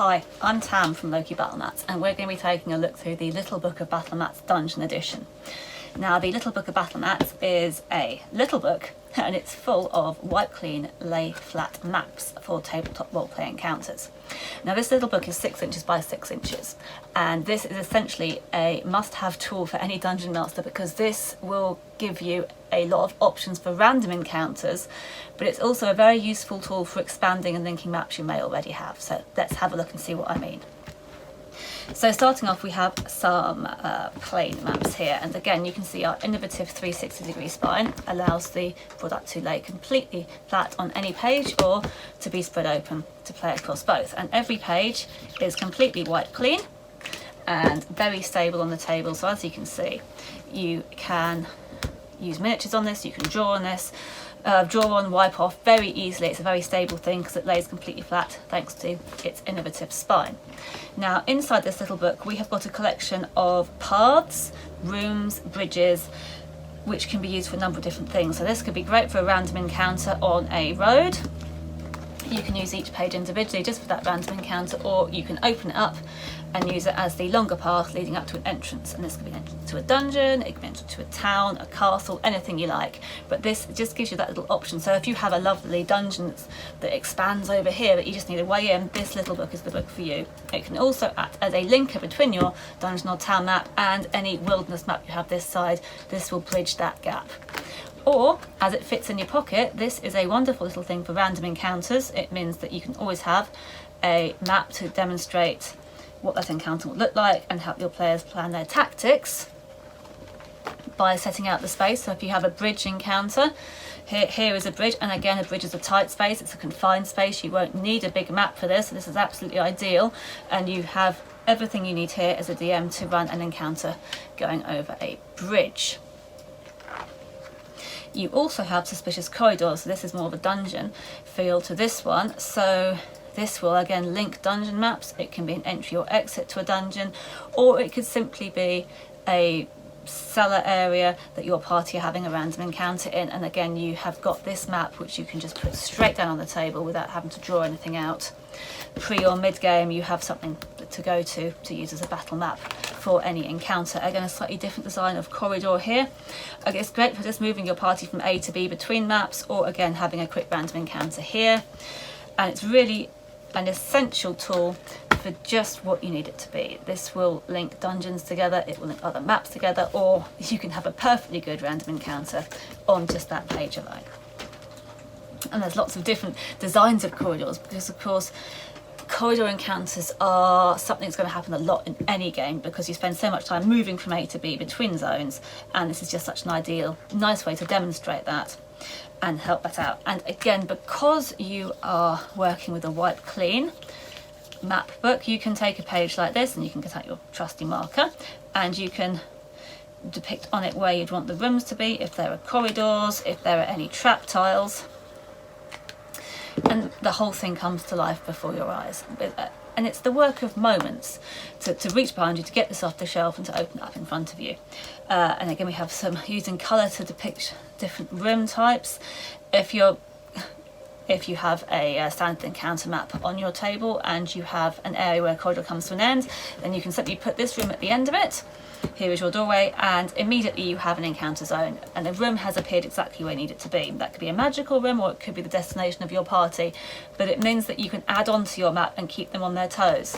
Hi, I'm Tam from Loki Battle Mats, and we're going to be taking a look through the Little Book of Battle Mats Dungeon Edition. Now, the Little Book of Battle Mats is a little book, and it's full of wipe clean, lay flat maps for tabletop role-play encounters. Now, this little book is 6 inches by 6 inches, and this is essentially a must-have tool for any dungeon master because this will give you a lot of options for random encounters, but it's also a very useful tool for expanding and linking maps you may already have. So let's have a look and see what I mean. So starting off, we have some plain maps here, and again you can see our innovative 360-degree spine allows the product to lay completely flat on any page or to be spread open to play across both. And every page is completely wipe clean and very stable on the table. So as you can see, you can use miniatures on this, you can draw on this, draw on, wipe off very easily. It's a very stable thing because it lays completely flat thanks to its innovative spine. Now, inside this little book we have got a collection of paths, rooms, bridges, which can be used for a number of different things. So this could be great for a random encounter on a road. You can use each page individually just for that random encounter, or you can open it up and use it as the longer path leading up to an entrance. And this could be an entrance to a dungeon, it could be an entrance to a town, a castle, anything you like. But this just gives you that little option. So if you have a lovely dungeon that expands over here that you just need a way in, this little book is the book for you. It can also act as a linker between your dungeon or town map and any wilderness map you have this side. This will bridge that gap. Or, as it fits in your pocket, this is a wonderful little thing for random encounters. It means that you can always have a map to demonstrate what that encounter will look like and help your players plan their tactics by setting out the space. So if you have a bridge encounter, here is a bridge, and again a bridge is a tight space, it's a confined space, you won't need a big map for this, so this is absolutely ideal, and you have everything you need here as a DM to run an encounter going over a bridge. You also have suspicious corridors, so this is more of a dungeon feel to this one. So this will again link dungeon maps. It can be an entry or exit to a dungeon, or it could simply be a cellar area that your party are having a random encounter in, and again you have got this map which you can just put straight down on the table without having to draw anything out. Pre or mid game you have something to go to use as a battle map for any encounter. Again, a slightly different design of corridor here. Okay, it's great for just moving your party from A to B between maps, or again having a quick random encounter here. And it's really an essential tool for just what you need it to be. This will link dungeons together, it will link other maps together, or you can have a perfectly good random encounter on just that page alone. And there's lots of different designs of corridors because, of course, corridor encounters are something that's going to happen a lot in any game because you spend so much time moving from A to B between zones, and this is just such an ideal, nice way to demonstrate that and help that out. And again, because you are working with a wipe clean map book, you can take a page like this and you can get out your trusty marker and you can depict on it where you'd want the rooms to be, if there are corridors, if there are any trap tiles, and the whole thing comes to life before your eyes. And it's the work of moments to reach behind you, to get this off the shelf and to open it up in front of you. And again, we have some using colour to depict different room types. If you have a standard encounter map on your table and you have an area where a corridor comes to an end, then you can simply put this room at the end of it. Here is your doorway, and immediately you have an encounter zone, and the room has appeared exactly where you need it to be. That could be a magical room, or it could be the destination of your party, but it means that you can add on to your map and keep them on their toes.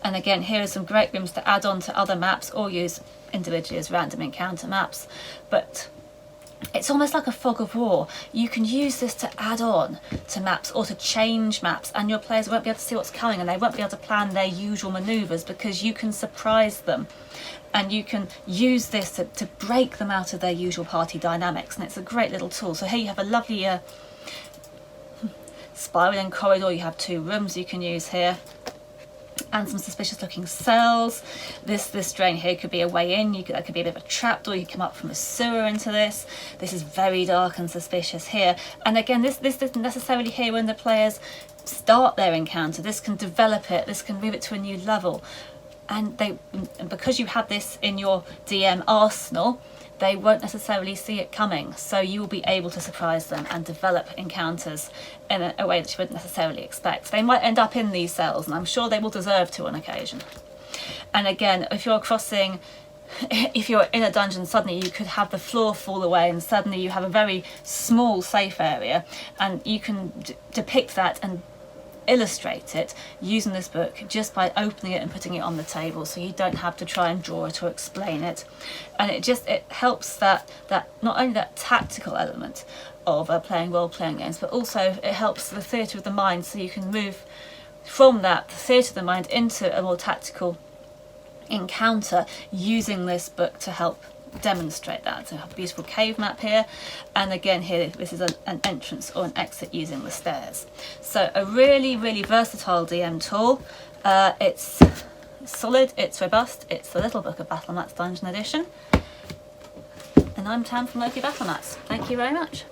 And again, here are some great rooms to add on to other maps or use individually as random encounter maps, but it's almost like a fog of war. You can use this to add on to maps or to change maps, and your players won't be able to see what's coming and they won't be able to plan their usual manoeuvres because you can surprise them, and you can use this to break them out of their usual party dynamics, and it's a great little tool. So here you have a lovely spiraling corridor. You have 2 rooms you can use here, and some suspicious looking cells. This drain here could be a way in, that could be a bit of a trapdoor, you come up from a sewer into this. This is very dark and suspicious here. And again, this isn't necessarily here when the players start their encounter. This can develop it, this can move it to a new level. And because you have this in your DM arsenal, they won't necessarily see it coming, so you will be able to surprise them and develop encounters in a way that you wouldn't necessarily expect. They might end up in these cells, and I'm sure they will deserve to on occasion. And again, if you're in a dungeon, suddenly you could have the floor fall away and suddenly you have a very small safe area, and you can depict that and illustrate it using this book just by opening it and putting it on the table, so you don't have to try and draw it or explain it. And it helps that not only that tactical element of playing role-playing games, but also it helps the theatre of the mind, so you can move from that theatre of the mind into a more tactical encounter using this book to help demonstrate that. So I have a beautiful cave map here, and again here this is an entrance or an exit using the stairs. So a really versatile DM tool. It's solid, it's robust, it's the Little Book of Battlemats Dungeon Edition, and I'm Tam from Loki Battlemats. Thank you very much.